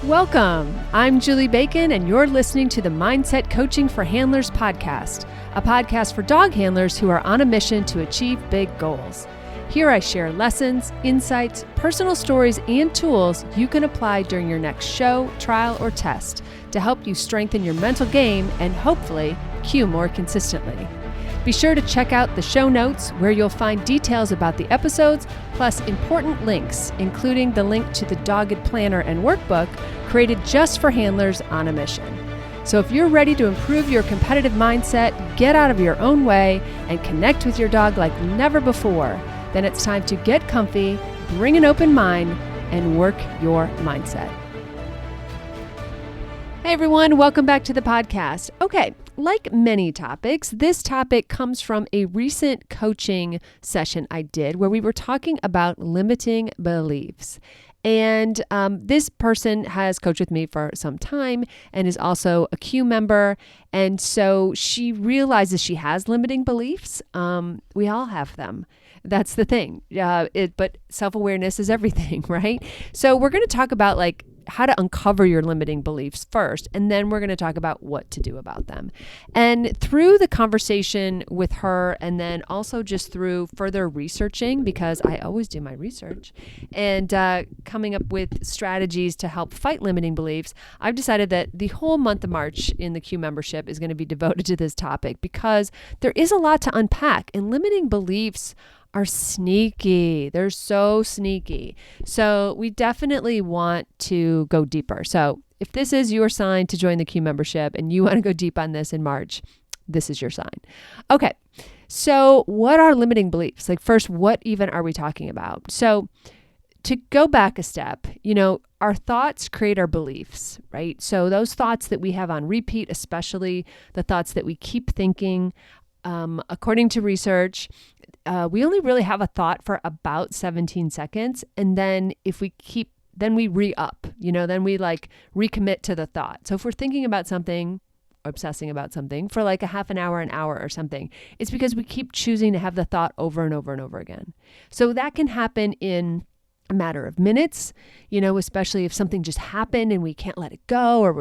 Welcome. I'm Julie Bacon, and you're listening to the Mindset Coaching for Handlers podcast, a podcast for dog handlers who are on a mission to achieve big goals. Here I share lessons, insights, personal stories, and tools you can apply during your next show, trial, or test to help you strengthen your mental game and hopefully cue more consistently. Be sure to check out the show notes where you'll find details about the episodes, plus important links, including the link to the Dogged Planner and Workbook created just for handlers on a mission. So if you're ready to improve your competitive mindset, get out of your own way, and connect with your dog like never before, then it's time to get comfy, bring an open mind, and work your mindset. Hey everyone, welcome back to the podcast. Okay, like many topics, this topic comes from a recent coaching session I did where we were talking about limiting beliefs. And this person has coached with me for some time and is also a Q member. And so she realizes she has limiting beliefs. We all have them. That's the thing. But self-awareness is everything, right? So we're going to talk about how to uncover your limiting beliefs first, and then we're going to talk about what to do about them. And through the conversation with her, and then also just through further researching, because I always do my research, and coming up with strategies to help fight limiting beliefs, I've decided that the whole month of March in the Q membership is going to be devoted to this topic because there is a lot to unpack, and limiting beliefs are sneaky. They're so sneaky. So we definitely want to go deeper. So if this is your sign to join the Q membership and you want to go deep on this in March, this is your sign. Okay. So what are limiting beliefs? First, what even are we talking about? So to go back a step, our thoughts create our beliefs, right? So those thoughts that we have on repeat, especially the thoughts that we keep thinking, according to research, we only really have a thought for about 17 seconds. And then then we re-up, then we recommit to the thought. So if we're thinking about something, obsessing about something for a half an hour or something, it's because we keep choosing to have the thought over and over and over again. So that can happen in a matter of minutes, especially if something just happened and we can't let it go, or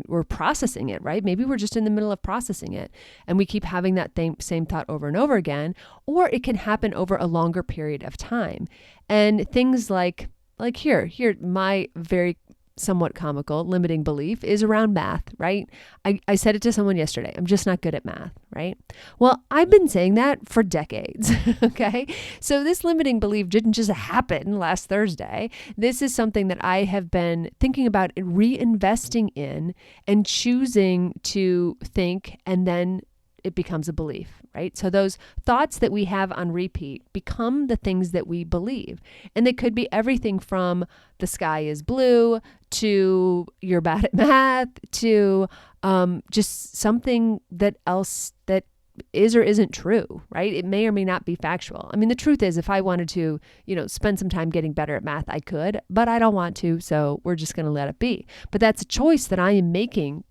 we're processing it, right? Maybe we're just in the middle of processing it and we keep having that same thought over and over again, or it can happen over a longer period of time. And things like here, my very somewhat comical limiting belief is around math, right? I said it to someone yesterday. I'm just not good at math, right? Well, I've been saying that for decades, okay? So this limiting belief didn't just happen last Thursday. This is something that I have been thinking about reinvesting in and choosing to think, and then it becomes a belief, right? So those thoughts that we have on repeat become the things that we believe. And they could be everything from the sky is blue to you're bad at math to just something that else that is or isn't true, right? It may or may not be factual. I mean, the truth is, if I wanted to, spend some time getting better at math, I could, but I don't want to. So we're just going to let it be. But that's a choice that I am making,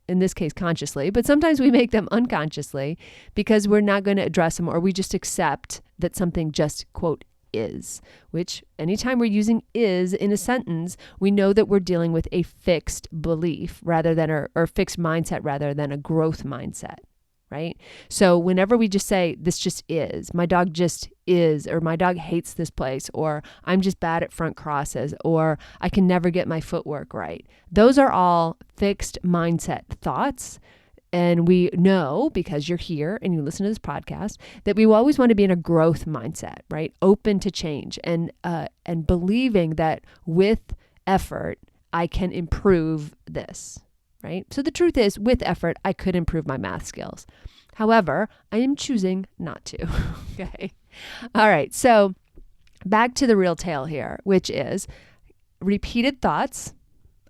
in this case consciously, but sometimes we make them unconsciously because we're not going to address them, or we just accept that something just, quote, is, which anytime we're using is in a sentence, we know that we're dealing with a fixed belief rather than, or fixed mindset rather than a growth mindset, right? So whenever we just say, this just is, my dog just is, or my dog hates this place, or I'm just bad at front crosses, or I can never get my footwork right. Those are all fixed mindset thoughts. And we know, because you're here and you listen to this podcast, that we always want to be in a growth mindset, right? Open to change and believing that with effort, I can improve this, right? So the truth is, with effort, I could improve my math skills. However, I am choosing not to, okay? All right, so back to the real tale here, which is repeated thoughts,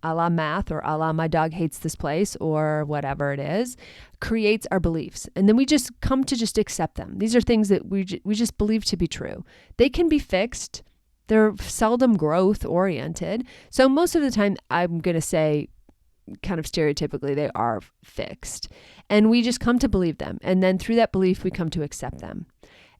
a la math or a la my dog hates this place or whatever it is, creates our beliefs. And then we just come to just accept them. These are things that we just believe to be true. They can be fixed. They're seldom growth oriented. So most of the time, I'm going to say kind of stereotypically, they are fixed. And we just come to believe them. And then through that belief, we come to accept them.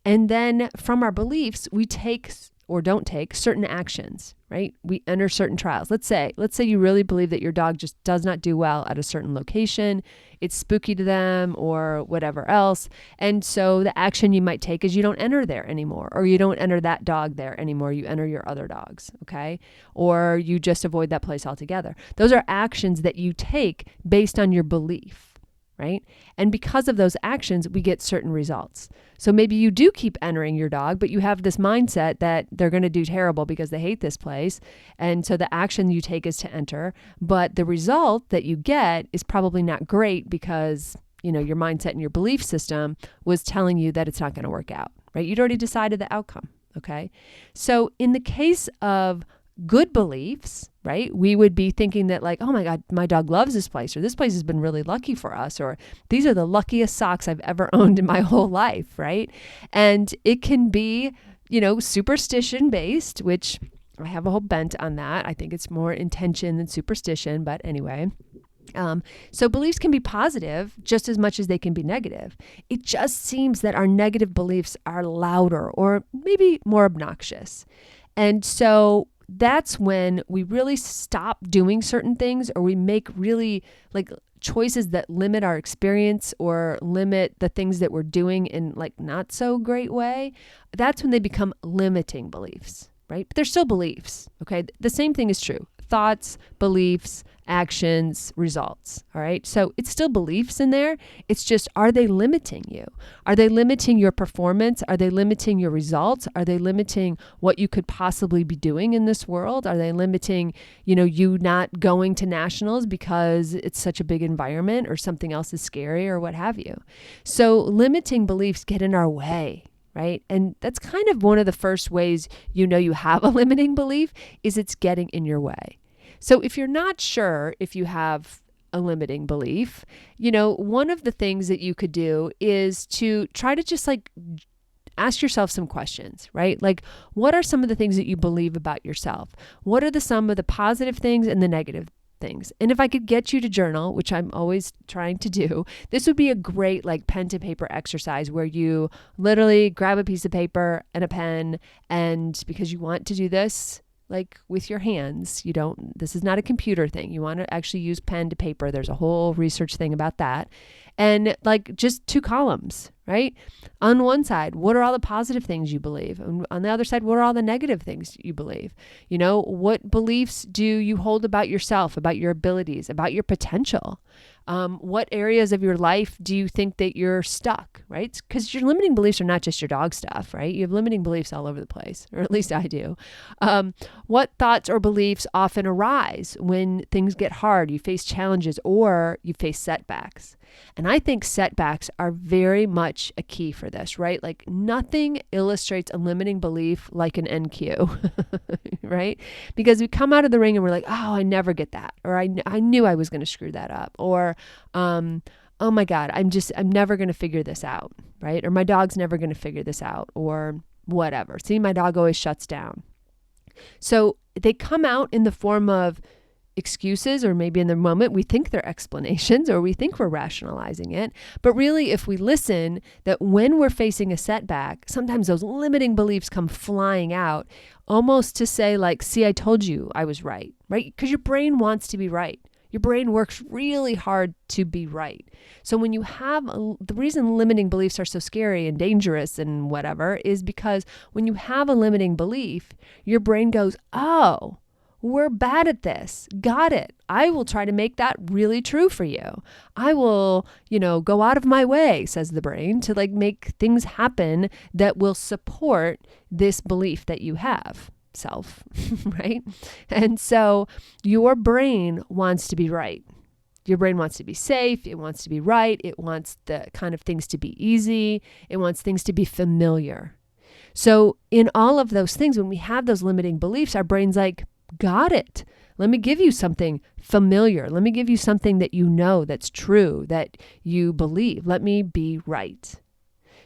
And then from our beliefs, we take or don't take certain actions, right? We enter certain trials. Let's say you really believe that your dog just does not do well at a certain location. It's spooky to them or whatever else. And so the action you might take is you don't enter there anymore, or you don't enter that dog there anymore. You enter your other dogs, okay? Or you just avoid that place altogether. Those are actions that you take based on your belief, right? And because of those actions, we get certain results. So maybe you do keep entering your dog, but you have this mindset that they're going to do terrible because they hate this place. And so the action you take is to enter, but the result that you get is probably not great because, your mindset and your belief system was telling you that it's not going to work out, right? You'd already decided the outcome, okay? So in the case of good beliefs, right? We would be thinking that like, oh my God, my dog loves this place, or this place has been really lucky for us, or these are the luckiest socks I've ever owned in my whole life, right? And it can be, superstition based, which I have a whole bent on that. I think it's more intention than superstition, but anyway. So beliefs can be positive just as much as they can be negative. It just seems that our negative beliefs are louder or maybe more obnoxious. And so that's when we really stop doing certain things, or we make really like choices that limit our experience or limit the things that we're doing in like not so great way. That's when they become limiting beliefs, right? But they're still beliefs, okay? The same thing is true. Thoughts, beliefs, actions, results, all right? So it's still beliefs in there. It's just, are they limiting you? Are they limiting your performance? Are they limiting your results? Are they limiting what you could possibly be doing in this world? Are they limiting, you not going to nationals because it's such a big environment or something else is scary or what have you? So limiting beliefs get in our way, right? And that's kind of one of the first ways you have a limiting belief is it's getting in your way. So if you're not sure if you have a limiting belief, one of the things that you could do is to try to just like ask yourself some questions, right? Like, what are some of the things that you believe about yourself? What are some of the positive things and the negative things? And if I could get you to journal, which I'm always trying to do, this would be a great like pen to paper exercise where you literally grab a piece of paper and a pen, and because you want to do this like with your hands, this is not a computer thing. You want to actually use pen to paper. There's a whole research thing about that. And like just 2 columns, right? On one side, what are all the positive things you believe? And on the other side, what are all the negative things you believe? What beliefs do you hold about yourself, about your abilities, about your potential? What areas of your life do you think that you're stuck, right? Because your limiting beliefs are not just your dog stuff, right? You have limiting beliefs all over the place, or at least I do. What thoughts or beliefs often arise when things get hard, you face challenges, or you face setbacks? And I think setbacks are very much a key for this, right? Like nothing illustrates a limiting belief like an NQ, right? Because we come out of the ring and we're like, oh, I never get that. Or I knew I was going to screw that up. Or, oh my God, I'm never going to figure this out, right? Or my dog's never going to figure this out, or whatever. See, my dog always shuts down. So they come out in the form of excuses, or maybe in the moment we think they're explanations, or we think we're rationalizing it. But really, if we listen, that when we're facing a setback, sometimes those limiting beliefs come flying out, almost to say like, see, I told you I was right? Because your brain wants to be right. Your brain works really hard to be right. So when you have, the reason limiting beliefs are so scary and dangerous and whatever is because when you have a limiting belief, your brain goes, oh, we're bad at this. Got it. I will try to make that really true for you. I will, go out of my way, says the brain, to like make things happen that will support this belief that you have, self, right? And so your brain wants to be right. Your brain wants to be safe. It wants to be right. It wants the kind of things to be easy. It wants things to be familiar. So in all of those things, when we have those limiting beliefs, our brain's like, got it. Let me give you something familiar. Let me give you something that that's true, that you believe. Let me be right.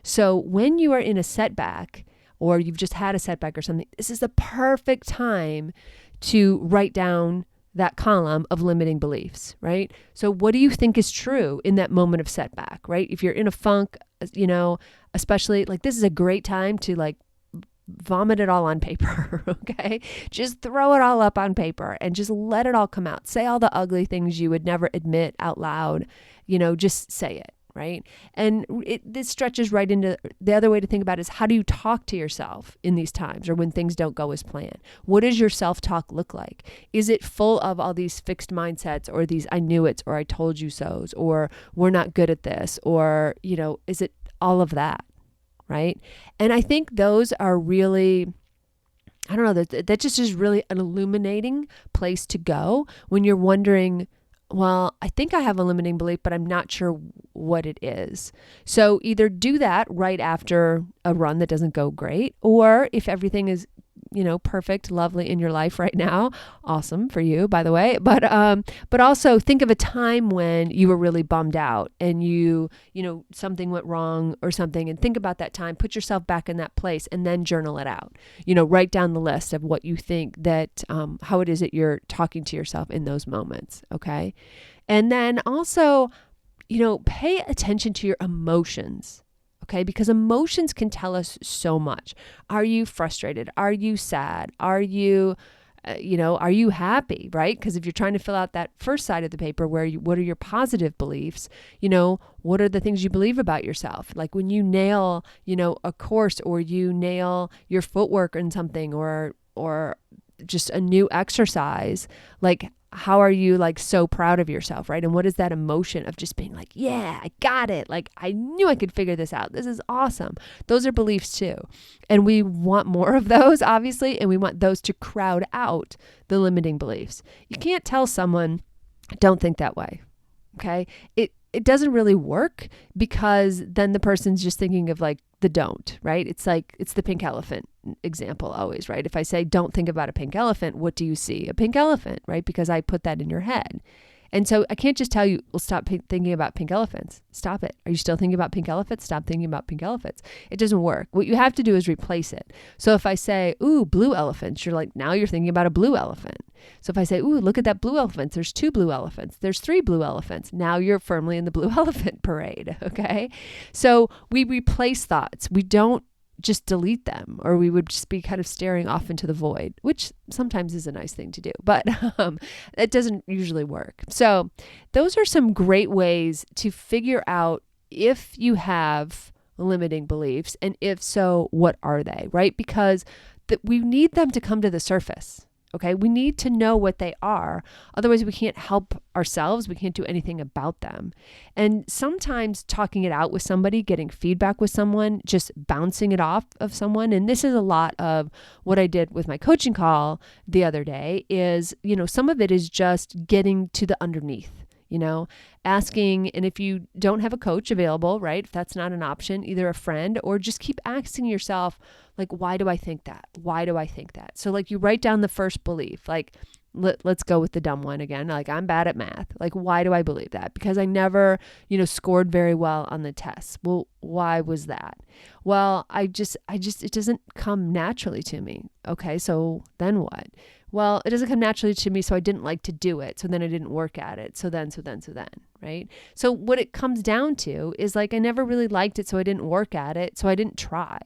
So when you are in a setback, or you've just had a setback or something, this is the perfect time to write down that column of limiting beliefs, right? So what do you think is true in that moment of setback, right? If you're in a funk, especially like this is a great time to like vomit it all on paper, okay? Just throw it all up on paper and just let it all come out. Say all the ugly things you would never admit out loud, just say it, right? And this stretches right into the other way to think about it is, how do you talk to yourself in these times or when things don't go as planned? What does your self-talk look like? Is it full of all these fixed mindsets or these I knew it or I told you so's or we're not good at this or, is it all of that? Right? And I think those are really, I don't know, that just is really an illuminating place to go when you're wondering, well, I think I have a limiting belief, but I'm not sure what it is. So either do that right after a run that doesn't go great, or if everything is perfect, lovely in your life right now. Awesome for you, by the way. But also think of a time when you were really bummed out and something went wrong or something, and think about that time, put yourself back in that place and then journal it out. Write down the list of what you think that, how it is that you're talking to yourself in those moments. Okay. And then also, pay attention to your emotions. Okay, because emotions can tell us so much. Are you frustrated? Are you sad? Are you, are you happy, right? Because if you're trying to fill out that first side of the paper what are your positive beliefs? What are the things you believe about yourself? Like when you nail, a course or you nail your footwork in something or just a new exercise, like how are you like so proud of yourself, right? And what is that emotion of just being like, yeah, I got it. Like I knew I could figure this out. This is awesome. Those are beliefs too. And we want more of those, obviously, and we want those to crowd out the limiting beliefs. You can't tell someone, don't think that way. Okay. It doesn't really work because then the person's just thinking of like the don't, right? It's like, it's the pink elephant example always, right? If I say, don't think about a pink elephant, what do you see? A pink elephant, right? Because I put that in your head. And so I can't just tell you, well, stop thinking about pink elephants. Stop it. Are you still thinking about pink elephants? Stop thinking about pink elephants. It doesn't work. What you have to do is replace it. So if I say, ooh, blue elephants, you're like, now you're thinking about a blue elephant. So if I say, ooh, look at that blue elephant. There's 2 blue elephants. There's 3 blue elephants. Now you're firmly in the blue elephant parade. Okay. So we replace thoughts. We don't just delete them, or we would just be kind of staring off into the void, which sometimes is a nice thing to do, but it doesn't usually work. So those are some great ways to figure out if you have limiting beliefs, and if so, what are they, right? Because we need them to come to the surface. Okay, we need to know what they are. Otherwise, we can't help ourselves. We can't do anything about them. And sometimes talking it out with somebody, getting feedback with someone, just bouncing it off of someone. And this is a lot of what I did with my coaching call the other day is, some of it is just getting to the underneath. Asking, and if you don't have a coach available, right, if that's not an option, either a friend, or just keep asking yourself, like, why do I think that? Why do I think that? So like you write down the first belief, like, let's go with the dumb one again. Like, I'm bad at math. Like, why do I believe that? Because I never, scored very well on the tests. Well, why was that? Well, I just, it doesn't come naturally to me. Okay. So then what? Well, it doesn't come naturally to me, so I didn't like to do it. So then I didn't work at it. So then, right? So what it comes down to is like, I never really liked it, so I didn't work at it. So I didn't try.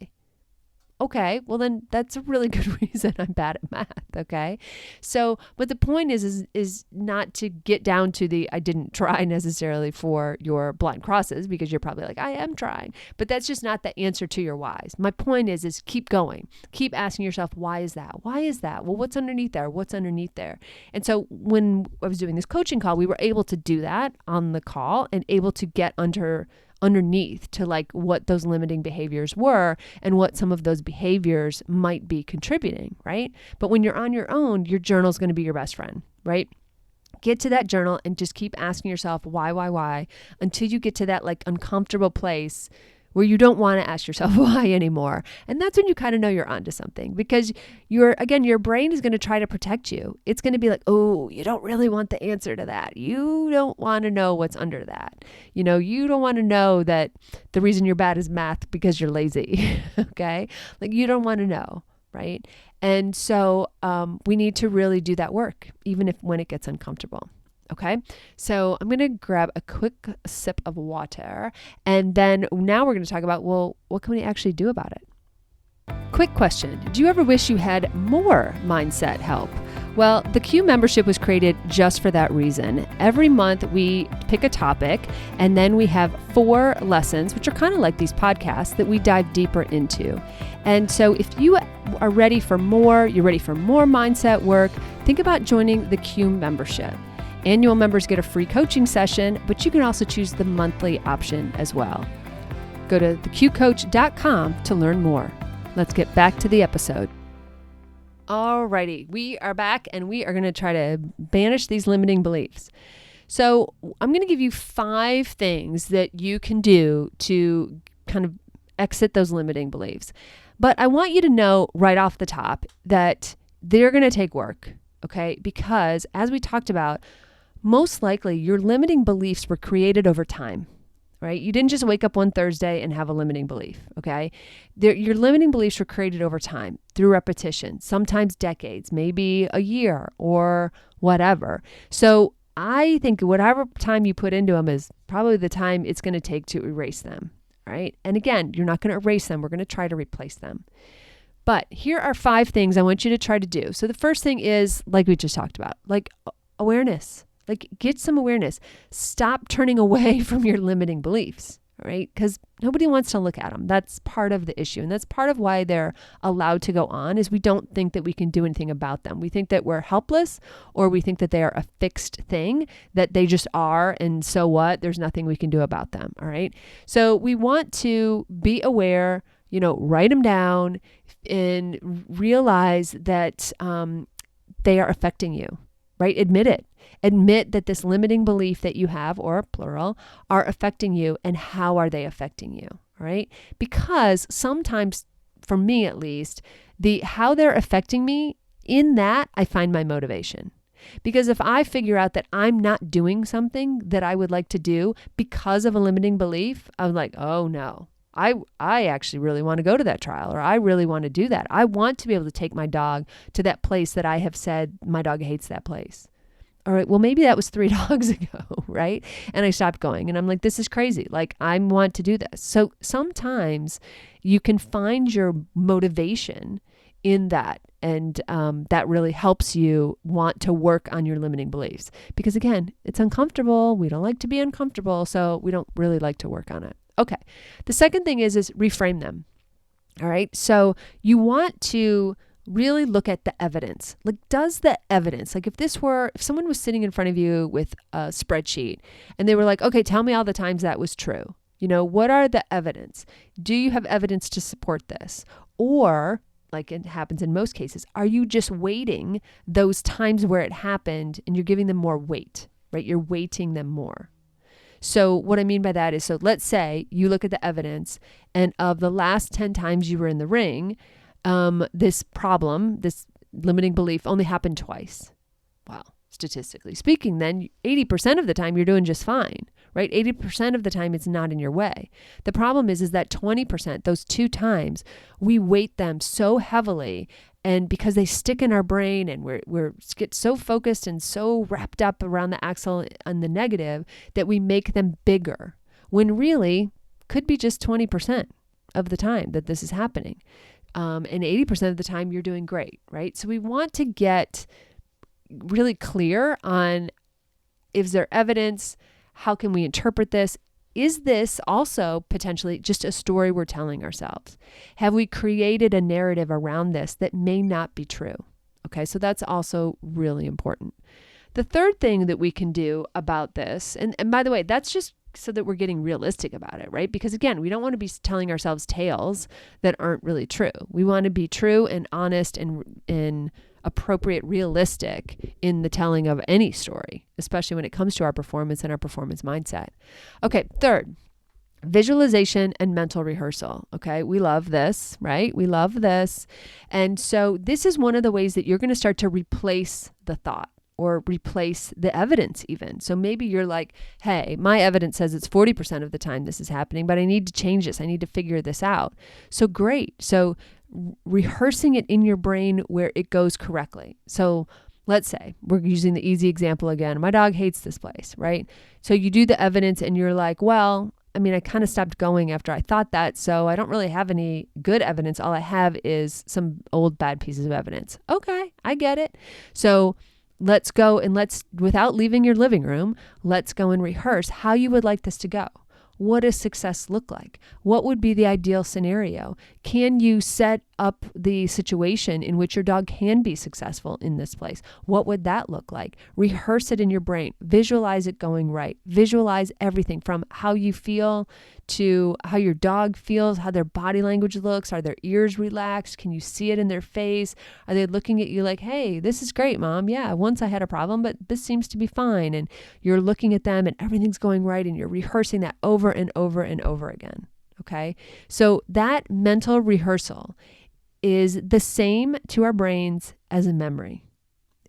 Okay, well then that's a really good reason I'm bad at math, okay? So, but the point is not to get down to the I didn't try necessarily for your blind crosses, because you're probably like, I am trying. But that's just not the answer to your whys. My point is keep going. Keep asking yourself, why is that? Why is that? Well, what's underneath there? What's underneath there? And so when I was doing this coaching call, we were able to do that on the call and able to get underneath to like what those limiting behaviors were and what some of those behaviors might be contributing, right? But when you're on your own, your journal is going to be your best friend, right? Get to that journal and just keep asking yourself why, until you get to that like uncomfortable place where you don't want to ask yourself why anymore. And that's when you kind of know you're onto something, because your brain is going to try to protect you. It's going to be like, oh, you don't really want the answer to that. You don't want to know what's under that. You don't want to know that the reason you're bad is math because you're lazy. Okay. Like you don't want to know. Right. And so we need to really do that work, even when it gets uncomfortable. Okay, so I'm going to grab a quick sip of water, and then now we're going to talk about, well, what can we actually do about it? Quick question. Do you ever wish you had more mindset help? Well, the Q membership was created just for that reason. Every month we pick a topic and then we have 4 lessons, which are kind of like these podcasts that we dive deeper into. And so if you are ready for more, you're ready for more mindset work, think about joining the Q membership. Annual members get a free coaching session, but you can also choose the monthly option as well. Go to theqcoach.com to learn more. Let's get back to the episode. Alrighty, we are back and we are going to try to banish these limiting beliefs. So I'm going to give you 5 things that you can do to kind of exit those limiting beliefs. But I want you to know right off the top that they're going to take work, okay? Because as we talked about, most likely your limiting beliefs were created over time. Right? You didn't just wake up one Thursday and have a limiting belief, okay? Your limiting beliefs were created over time through repetition, sometimes decades, maybe a year or whatever. So I think whatever time you put into them is probably the time it's going to take to erase them, right? And again, you're not going to erase them. We're going to try to replace them. But here are 5 things I want you to try to do. So the first thing is, like we just talked about, like awareness. Like, get some awareness. Stop turning away from your limiting beliefs, right? Because nobody wants to look at them. That's part of the issue. And that's part of why they're allowed to go on, is we don't think that we can do anything about them. We think that we're helpless, or we think that they are a fixed thing, that they just are, and so what? There's nothing we can do about them, all right? So we want to be aware, write them down and realize that they are affecting you, right? Admit it. Admit that this limiting belief that you have, or plural, are affecting you, and how are they affecting you, all right? Because sometimes, for me at least, how they're affecting me, in that I find my motivation. Because if I figure out that I'm not doing something that I would like to do because of a limiting belief, I'm like, oh no, I actually really want to go to that trial, or I really want to do that. I want to be able to take my dog to that place that I have said my dog hates that place. All right, well, maybe that was 3 dogs ago, right? And I stopped going and I'm like, this is crazy. Like, I want to do this. So sometimes you can find your motivation in that. And that really helps you want to work on your limiting beliefs. Because again, it's uncomfortable. We don't like to be uncomfortable. So we don't really like to work on it. Okay. The second thing is reframe them. All right. So you want to really look at the evidence. Like, does the evidence, like if someone was sitting in front of you with a spreadsheet and they were like, okay, tell me all the times that was true. What are the evidence? Do you have evidence to support this? Or, like it happens in most cases, are you just weighting those times where it happened and you're giving them more weight, right? You're weighting them more. So what I mean by that is, so let's say you look at the evidence, and of the last 10 times you were in the ring, this limiting belief only happened twice. Wow. Statistically speaking, then 80% of the time you're doing just fine, right? 80% of the time it's not in your way. The problem is that 20%, those 2 times, we weight them so heavily, and because they stick in our brain and we're get so focused and so wrapped up around the axle and the negative that we make them bigger, when really could be just 20% of the time that this is happening. And 80% of the time you're doing great, right? So we want to get really clear on, is there evidence? How can we interpret this? Is this also potentially just a story we're telling ourselves? Have we created a narrative around this that may not be true? Okay, so that's also really important. The third thing that we can do about this, and by the way, that's just so that we're getting realistic about it, right? Because again, we don't want to be telling ourselves tales that aren't really true. We want to be true and honest and appropriate, realistic in the telling of any story, especially when it comes to our performance and our performance mindset. Okay, third, visualization and mental rehearsal. Okay, we love this, right? We love this. And so this is one of the ways that you're going to start to replace the thought, or replace the evidence even. So maybe you're like, hey, my evidence says it's 40% of the time this is happening, but I need to change this. I need to figure this out. So great. So rehearsing it in your brain where it goes correctly. So let's say we're using the easy example again. My dog hates this place, right? So you do the evidence and you're like, well, I kind of stopped going after I thought that. So I don't really have any good evidence. All I have is some old bad pieces of evidence. Okay, I get it. So let's go and without leaving your living room, let's go and rehearse how you would like this to go. What does success look like? What would be the ideal scenario? Can you set up the situation in which your dog can be successful in this place? What would that look like? Rehearse it in your brain. Visualize it going right. Visualize everything from how you feel to how your dog feels, how their body language looks. Are their ears relaxed? Can you see it in their face? Are they looking at you like, hey, this is great, Mom. Yeah, once I had a problem, but this seems to be fine. And you're looking at them and everything's going right and you're rehearsing that over and over and over again. Okay? So that mental rehearsal is the same to our brains as a memory.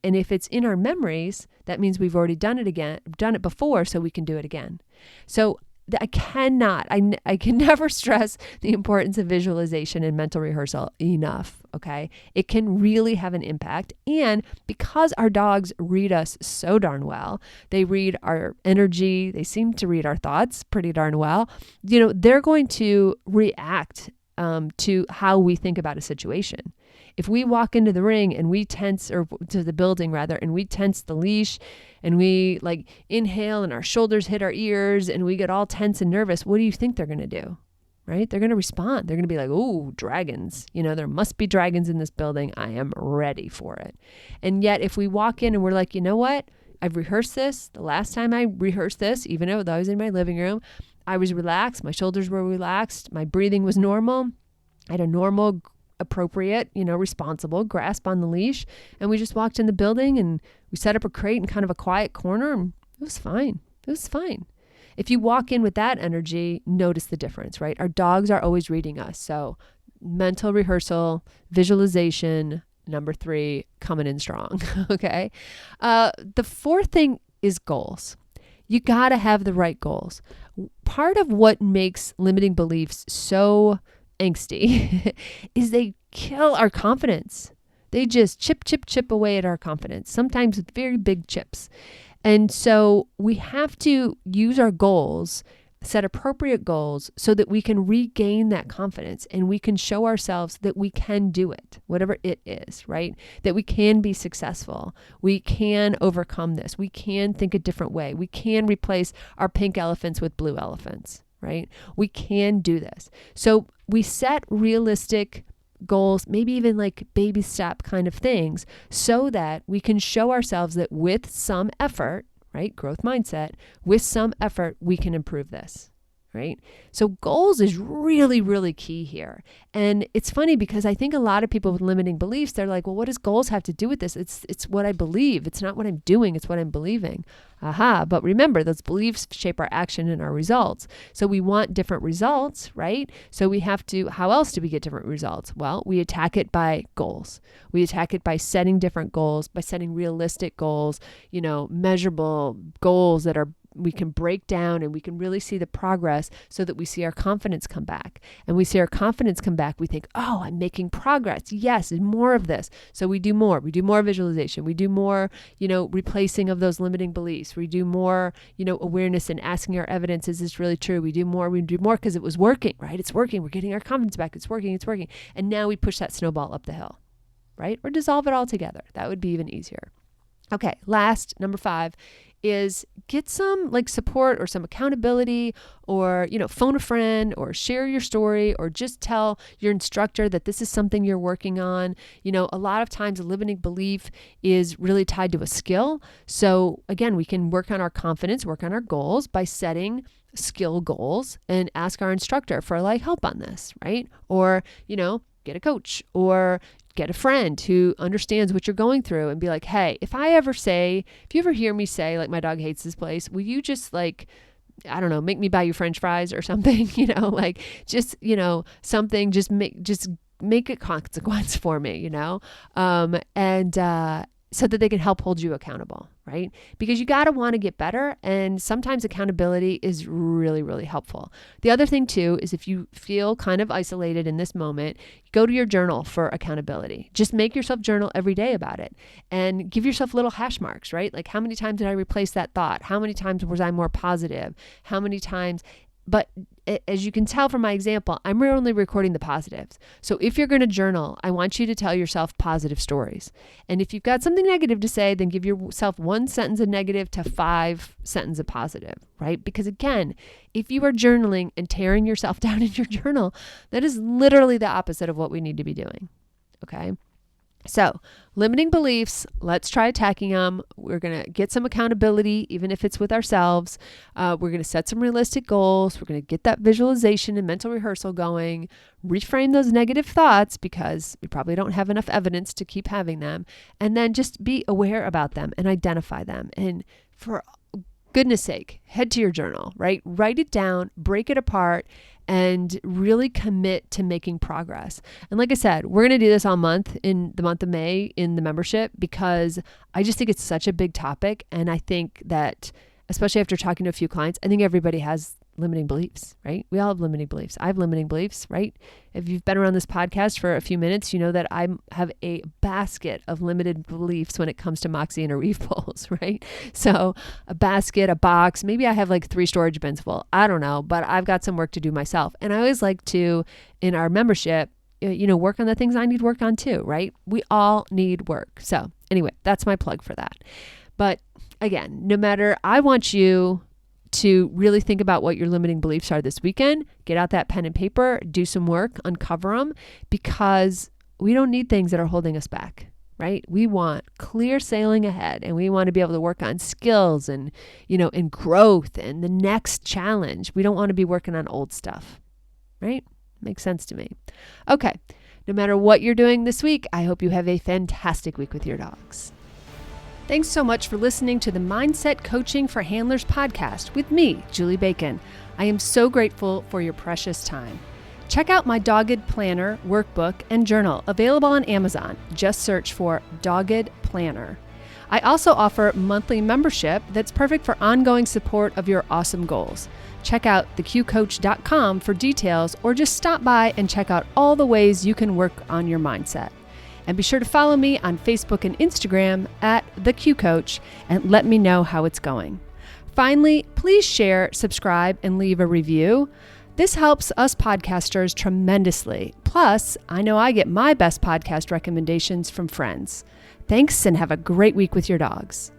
And if it's in our memories, that means we've already done it before, so we can do it again. So I can never stress the importance of visualization and mental rehearsal enough, okay? It can really have an impact. And because our dogs read us so darn well, they read our energy, they seem to read our thoughts pretty darn well, they're going to react to how we think about a situation. If we walk into the ring and we tense, or to the building rather, and we tense the leash and we inhale and our shoulders hit our ears and we get all tense and nervous, what do you think they're going to do? Right? They're going to respond. They're going to be like, "Ooh, dragons. There must be dragons in this building. I am ready for it." And yet if we walk in and we're like, you know what? I've rehearsed this. The last time I rehearsed this, even though I was in my living room, I was relaxed. My shoulders were relaxed. My breathing was normal. I had a normal, appropriate, responsible grasp on the leash. And we just walked in the building and we set up a crate in kind of a quiet corner and it was fine. It was fine. If you walk in with that energy, notice the difference, right? Our dogs are always reading us. So mental rehearsal, visualization, number 3, coming in strong. Okay. The fourth thing is goals. You got to have the right goals. Part of what makes limiting beliefs so angsty is they kill our confidence. They just chip away at our confidence, sometimes with very big chips. And so we have to use our goals, set appropriate goals so that we can regain that confidence and we can show ourselves that we can do it, whatever it is, right? That we can be successful. We can overcome this. We can think a different way. We can replace our pink elephants with blue elephants, right? We can do this. So we set realistic goals, maybe even like baby step kind of things, so that we can show ourselves that with some effort, right? Growth mindset, with some effort, we can improve this, right? So goals is really, really key here. And it's funny because I think a lot of people with limiting beliefs, they're like, well, what does goals have to do with this? It's what I believe. It's not what I'm doing. It's what I'm believing. Aha. But remember, those beliefs shape our action and our results. So we want different results, right? So we have to, how else do we get different results? Well, we attack it by goals. We attack it by setting different goals, by setting realistic goals, measurable goals that we can break down and we can really see the progress so that we see our confidence come back. And we see our confidence come back, we think, oh, I'm making progress. Yes, more of this. So we do more. We do more visualization. We do more, replacing of those limiting beliefs. We do more, awareness and asking our evidence, is this really true? We do more because it was working, right? It's working. We're getting our confidence back. It's working. And now we push that snowball up the hill, right? Or dissolve it all together. That would be even easier. Okay, last, number 5, is get some support or some accountability, or, phone a friend or share your story, or just tell your instructor that this is something you're working on. A lot of times a limiting belief is really tied to a skill. So again, we can work on our confidence, work on our goals by setting skill goals and ask our instructor for help on this, right? Or, get a coach or get a friend who understands what you're going through and be like, hey, if you ever hear me say, my dog hates this place, will you just I don't know, make me buy you French fries or something, something, just make a consequence for me, so that they can help hold you accountable, right? Because you got to want to get better. And sometimes accountability is really, really helpful. The other thing too, is if you feel kind of isolated in this moment, go to your journal for accountability. Just make yourself journal every day about it and give yourself little hash marks, right? How many times did I replace that thought? How many times was I more positive? How many times But as you can tell from my example, I'm only recording the positives. So if you're going to journal, I want you to tell yourself positive stories. And if you've got something negative to say, then give yourself 1 sentence of negative to 5 sentences of positive, right? Because again, if you are journaling and tearing yourself down in your journal, that is literally the opposite of what we need to be doing, okay? So limiting beliefs, let's try attacking them. We're going to get some accountability, even if it's with ourselves. We're going to set some realistic goals. We're going to get that visualization and mental rehearsal going, reframe those negative thoughts because we probably don't have enough evidence to keep having them. And then just be aware about them and identify them. And for goodness sake, head to your journal, right? Write it down, break it apart, and really commit to making progress. And like I said, we're going to do this all month in the month of May in the membership because I just think it's such a big topic. And I think that, especially after talking to a few clients, I think everybody has limiting beliefs, right? We all have limiting beliefs. I have limiting beliefs, right? If you've been around this podcast for a few minutes, you know that I have a basket of limited beliefs when it comes to Moxie and Areve bowls, right? So a basket, a box, maybe I have like 3 storage bins full. I don't know, but I've got some work to do myself. And I always like to, in our membership, work on the things I need work on too, right? We all need work. So anyway, that's my plug for that. But again, I want you to really think about what your limiting beliefs are this weekend. Get out that pen and paper, do some work, uncover them, because we don't need things that are holding us back, right? We want clear sailing ahead, and we want to be able to work on skills and, and growth and the next challenge. We don't want to be working on old stuff, right? Makes sense to me. Okay. No matter what you're doing this week, I hope you have a fantastic week with your dogs. Thanks so much for listening to the Mindset Coaching for Handlers podcast with me, Julie Bacon. I am so grateful for your precious time. Check out my Dogged Planner workbook and journal available on Amazon. Just search for Dogged Planner. I also offer monthly membership that's perfect for ongoing support of your awesome goals. Check out theqcoach.com for details, or just stop by and check out all the ways you can work on your mindset. And be sure to follow me on Facebook and Instagram at theqcoach and let me know how it's going. Finally, please share, subscribe, and leave a review. This helps us podcasters tremendously. Plus, I know I get my best podcast recommendations from friends. Thanks, and have a great week with your dogs.